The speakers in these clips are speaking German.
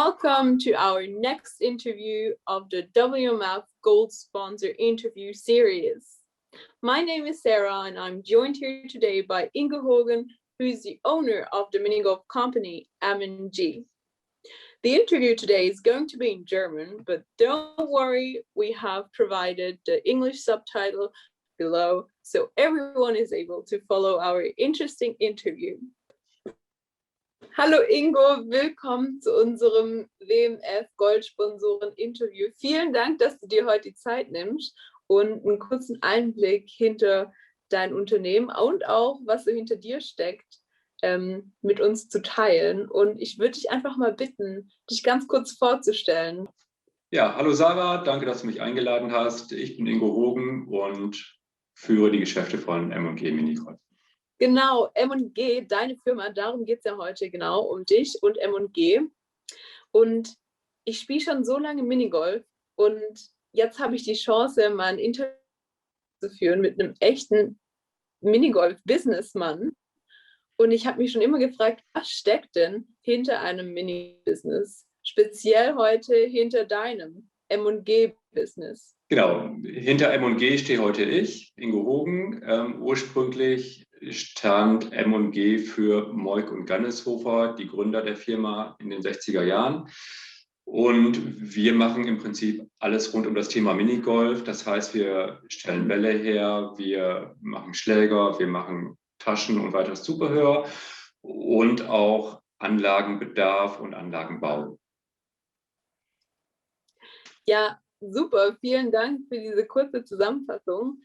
Welcome to our next interview of the WMF Gold Sponsor Interview Series. My name is Sarah and I'm joined here today by Ingo Hogan, who is the owner of the mini golf company M&G. The interview today is going to be in German, but don't worry, we have provided the English subtitle below so everyone is able to follow our interesting interview. Hallo Ingo, willkommen zu unserem WMF Goldsponsoren-Interview. Vielen Dank, dass du dir heute die Zeit nimmst und einen kurzen Einblick hinter dein Unternehmen und auch, was so hinter dir steckt, mit uns zu teilen. Und ich würde dich einfach mal bitten, dich ganz kurz vorzustellen. Ja, hallo Sarah, danke, dass du mich eingeladen hast. Ich bin Ingo Hogan und führe die Geschäfte von M&G Minigolf. Genau, M&G, deine Firma, darum geht es ja heute genau, um dich und M&G. Und ich spiele schon so lange Minigolf und jetzt habe ich die Chance, mal ein Interview zu führen mit einem echten Minigolf-Businessmann. Und ich habe mich schon immer gefragt, was steckt denn hinter einem Mini-Business? Speziell heute hinter deinem M&G-Business. Genau, hinter M&G stehe heute ich, Ingo Hogan. Ursprünglich stand M&G für Moik und Ganneshofer, die Gründer der Firma in den 60er Jahren. Und wir machen im Prinzip alles rund um das Thema Minigolf. Das heißt, wir stellen Bälle her, wir machen Schläger, wir machen Taschen und weiteres Zubehör und auch Anlagenbedarf und Anlagenbau. Ja, super, vielen Dank für diese kurze Zusammenfassung.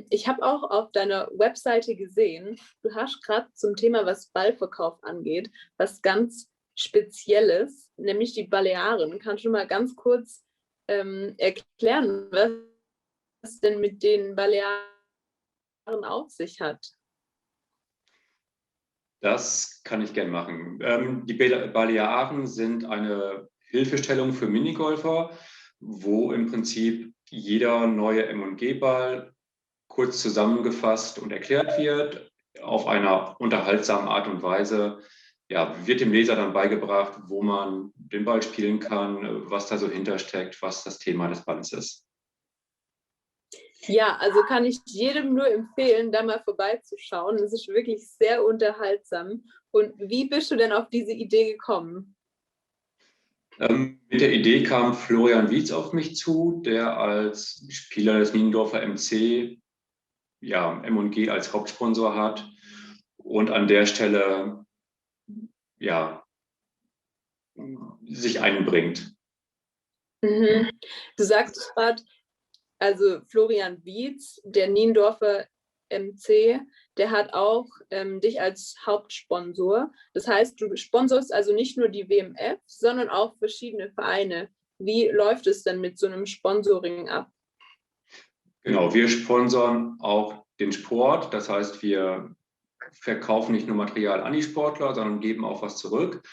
Ich habe auch auf deiner Webseite gesehen, du hast gerade zum Thema, was Ballverkauf angeht, was ganz Spezielles, nämlich die Balearen. Kannst du mal ganz kurz erklären, was denn mit den Balearen auf sich hat? Das kann ich gerne machen. Die Balearen sind eine Hilfestellung für Minigolfer, wo im Prinzip jeder neue M&G-Ball kurz zusammengefasst und erklärt wird, auf einer unterhaltsamen Art und Weise. Ja, wird dem Leser dann beigebracht, wo man den Ball spielen kann, was da so hintersteckt, was das Thema des Balles ist. Ja, also kann ich jedem nur empfehlen, da mal vorbeizuschauen. Es ist wirklich sehr unterhaltsam. Und wie bist du denn auf diese Idee gekommen? Mit der Idee kam Florian Wietz auf mich zu, der als Spieler des Niendorfer MC ja, M&G als Hauptsponsor hat und an der Stelle ja, sich einbringt. Mhm. Du sagst gerade, also Florian Wietz, der Niendorfer MC, der hat auch dich als Hauptsponsor. Das heißt, du sponsorst also nicht nur die WMF, sondern auch verschiedene Vereine. Wie läuft es denn mit so einem Sponsoring ab? Genau, wir sponsern auch den Sport. Das heißt, wir verkaufen nicht nur Material an die Sportler, sondern geben auch was zurück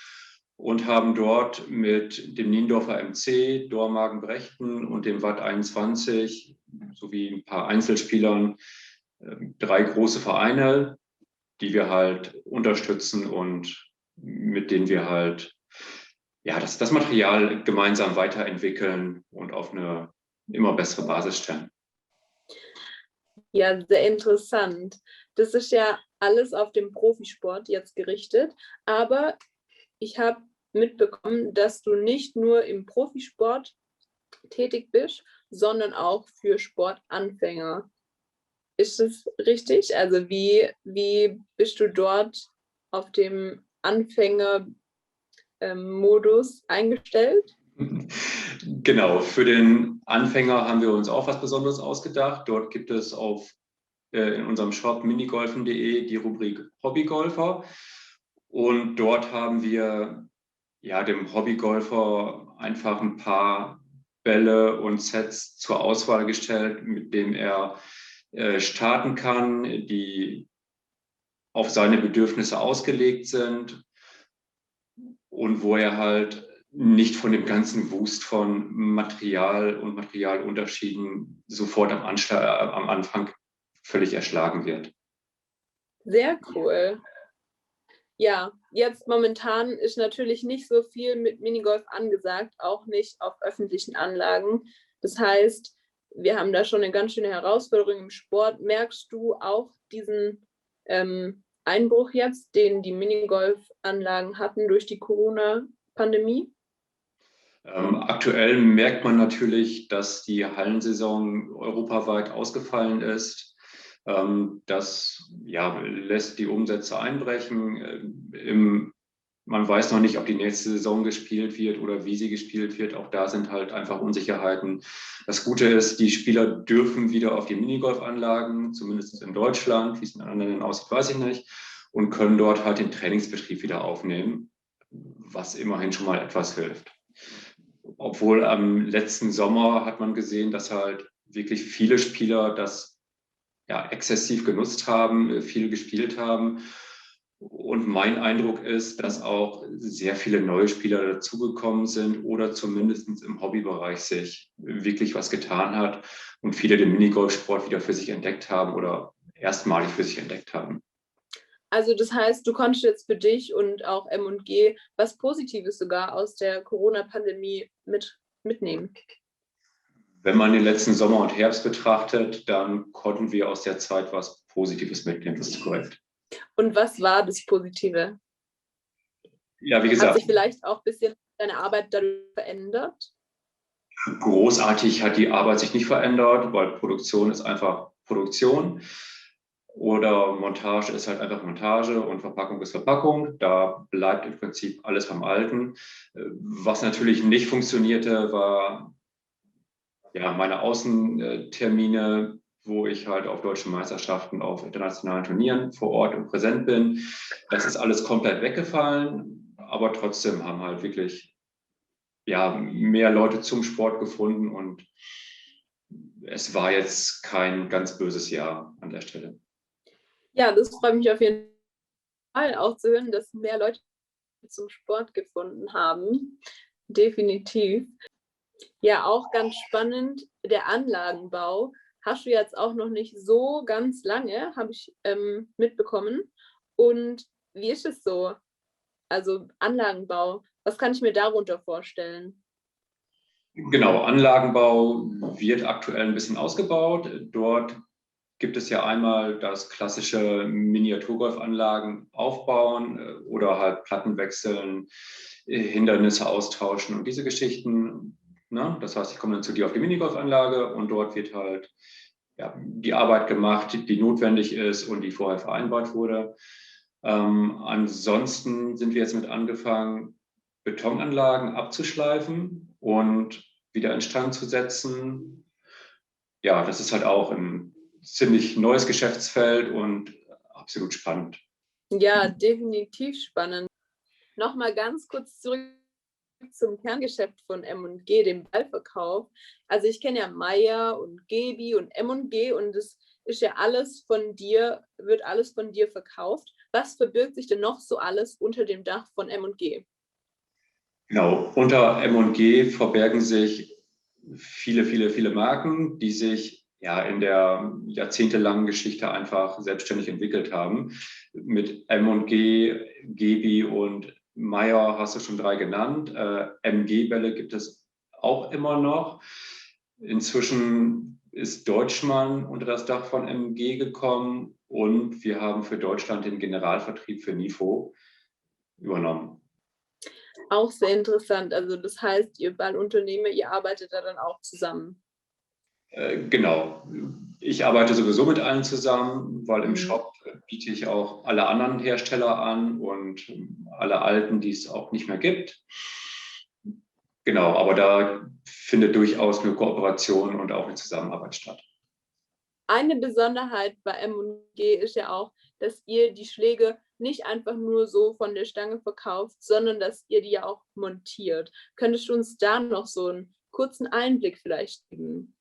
und haben dort mit dem Niendorfer MC, Dormagen-Brechten und dem Watt 21 sowie ein paar Einzelspielern 3 große Vereine, die wir halt unterstützen und mit denen wir halt ja, das Material gemeinsam weiterentwickeln und auf eine immer bessere Basis stellen. Ja, sehr interessant. Das ist ja alles auf den Profisport jetzt gerichtet, aber ich habe mitbekommen, dass du nicht nur im Profisport tätig bist, sondern auch für Sportanfänger. Ist das richtig? Also wie bist du dort auf dem Anfängermodus eingestellt? Genau, für den Anfänger haben wir uns auch was Besonderes ausgedacht. Dort gibt es in unserem Shop minigolfen.de die Rubrik Hobbygolfer. Und dort haben wir ja, dem Hobbygolfer einfach ein paar Bälle und Sets zur Auswahl gestellt, mit denen er starten kann, die auf seine Bedürfnisse ausgelegt sind und wo er halt nicht von dem ganzen Wust von Material und Materialunterschieden sofort am Anfang völlig erschlagen wird. Sehr cool. Ja, jetzt momentan ist natürlich nicht so viel mit Minigolf angesagt, auch nicht auf öffentlichen Anlagen. Das heißt, wir haben da schon eine ganz schöne Herausforderung im Sport. Merkst du auch diesen Einbruch jetzt, den die Minigolfanlagen hatten durch die Corona-Pandemie? Aktuell merkt man natürlich, dass die Hallensaison europaweit ausgefallen ist. Das ja, lässt die Umsätze einbrechen. Man weiß noch nicht, ob die nächste Saison gespielt wird oder wie sie gespielt wird. Auch da sind halt einfach Unsicherheiten. Das Gute ist, die Spieler dürfen wieder auf die Minigolfanlagen, zumindest in Deutschland. Wie es in anderen Ländern aussieht, weiß ich nicht. Und können dort halt den Trainingsbetrieb wieder aufnehmen, was immerhin schon mal etwas hilft. Obwohl am letzten Sommer hat man gesehen, dass halt wirklich viele Spieler das ja, exzessiv genutzt haben, viel gespielt haben. Und mein Eindruck ist, dass auch sehr viele neue Spieler dazugekommen sind oder zumindest im Hobbybereich sich wirklich was getan hat und viele den Minigolfsport wieder für sich entdeckt haben oder erstmalig für sich entdeckt haben. Also das heißt, du konntest jetzt für dich und auch M&G was Positives sogar aus der Corona-Pandemie mitnehmen. Wenn man den letzten Sommer und Herbst betrachtet, dann konnten wir aus der Zeit was Positives mitnehmen. Das ist korrekt. Und was war das Positive? Ja, wie Hat gesagt, sich vielleicht auch ein bisschen deine Arbeit dadurch verändert? großartig hat die Arbeit sich nicht verändert, weil Produktion ist einfach Produktion oder Montage ist halt einfach Montage und Verpackung ist Verpackung. Da bleibt im Prinzip alles beim Alten. Was natürlich nicht funktionierte, war ja meine Außentermine, wo ich halt auf deutschen Meisterschaften, auf internationalen Turnieren vor Ort und präsent bin. Das ist alles komplett weggefallen, aber trotzdem haben halt wirklich ja, mehr Leute zum Sport gefunden und es war jetzt kein ganz böses Jahr an der Stelle. Ja, das freut mich auf jeden Fall auch zu hören, dass mehr Leute zum Sport gefunden haben. Definitiv. Ja, auch ganz spannend, der Anlagenbau. Hast du jetzt auch noch nicht so ganz lange, habe ich mitbekommen. Und wie ist es so? Also Anlagenbau, was kann ich mir darunter vorstellen? Genau, Anlagenbau wird aktuell ein bisschen ausgebaut. Dort gibt es ja einmal das klassische Miniaturgolfanlagen aufbauen oder halt Platten wechseln, Hindernisse austauschen und diese Geschichten. Ne? Das heißt, ich komme dann zu dir auf die Minigolfanlage und dort wird halt ja, die Arbeit gemacht, die notwendig ist und die vorher vereinbart wurde. Ansonsten sind wir jetzt mit angefangen, Betonanlagen abzuschleifen und wieder instand zu setzen. Ja, das ist halt auch ein ziemlich neues Geschäftsfeld und absolut spannend. Ja, definitiv spannend. Nochmal ganz kurz zurück zum Kerngeschäft von M&G, dem Ballverkauf. Also ich kenne ja Meier und Gebi und M&G und das ist ja alles von dir, wird alles von dir verkauft. Was verbirgt sich denn noch so alles unter dem Dach von M&G? Genau, unter M&G verbergen sich viele Marken, die sich ja in der jahrzehntelangen Geschichte einfach selbstständig entwickelt haben. Mit M&G, Gebi und Meier hast du schon 3 genannt. MG-Bälle gibt es auch immer noch. Inzwischen ist Deutschmann unter das Dach von MG gekommen und wir haben für Deutschland den Generalvertrieb für NIFO übernommen. Auch sehr interessant. Also das heißt, ihr Ballunternehmer, ihr arbeitet da dann auch zusammen. Genau. Ich arbeite sowieso mit allen zusammen, weil im Mhm. Shop biete ich auch alle anderen Hersteller an und alle alten, die es auch nicht mehr gibt. Genau, aber da findet durchaus eine Kooperation und auch eine Zusammenarbeit statt. Eine Besonderheit bei M&G ist ja auch, dass ihr die Schläge nicht einfach nur so von der Stange verkauft, sondern dass ihr die ja auch montiert. Könntest du uns da noch so einen kurzen Einblick vielleicht geben?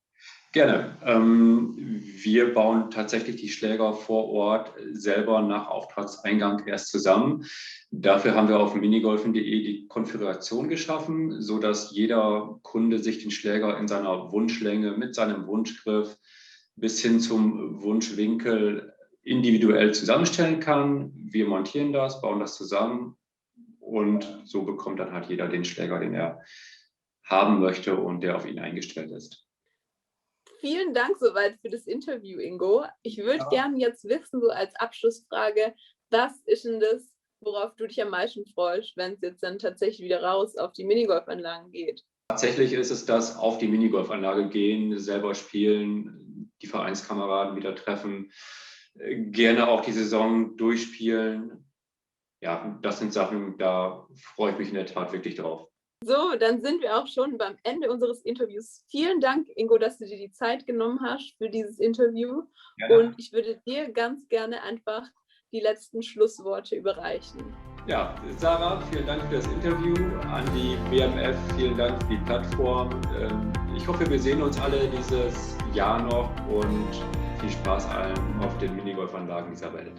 Gerne. Wir bauen tatsächlich die Schläger vor Ort selber nach Auftragseingang erst zusammen. Dafür haben wir auf minigolfen.de die Konfiguration geschaffen, sodass jeder Kunde sich den Schläger in seiner Wunschlänge mit seinem Wunschgriff bis hin zum Wunschwinkel individuell zusammenstellen kann. Wir montieren das, bauen das zusammen und so bekommt dann halt jeder den Schläger, den er haben möchte und der auf ihn eingestellt ist. Vielen Dank soweit für das Interview, Ingo. Ich würde gerne jetzt wissen, so als Abschlussfrage, was ist denn das, worauf du dich am meisten freust, wenn es jetzt dann tatsächlich wieder raus auf die Minigolfanlagen geht? Tatsächlich ist es das, auf die Minigolfanlage gehen, selber spielen, die Vereinskameraden wieder treffen, gerne auch die Saison durchspielen. Ja, das sind Sachen, da freue ich mich in der Tat wirklich drauf. So, dann sind wir auch schon beim Ende unseres Interviews. Vielen Dank, Ingo, dass du dir die Zeit genommen hast für dieses Interview. Ja. Und ich würde dir ganz gerne einfach die letzten Schlussworte überreichen. Ja, Sarah, vielen Dank für das Interview. An die BMF, vielen Dank für die Plattform. Ich hoffe, wir sehen uns alle dieses Jahr noch und viel Spaß allen auf den Minigolfanlagen dieser Welt.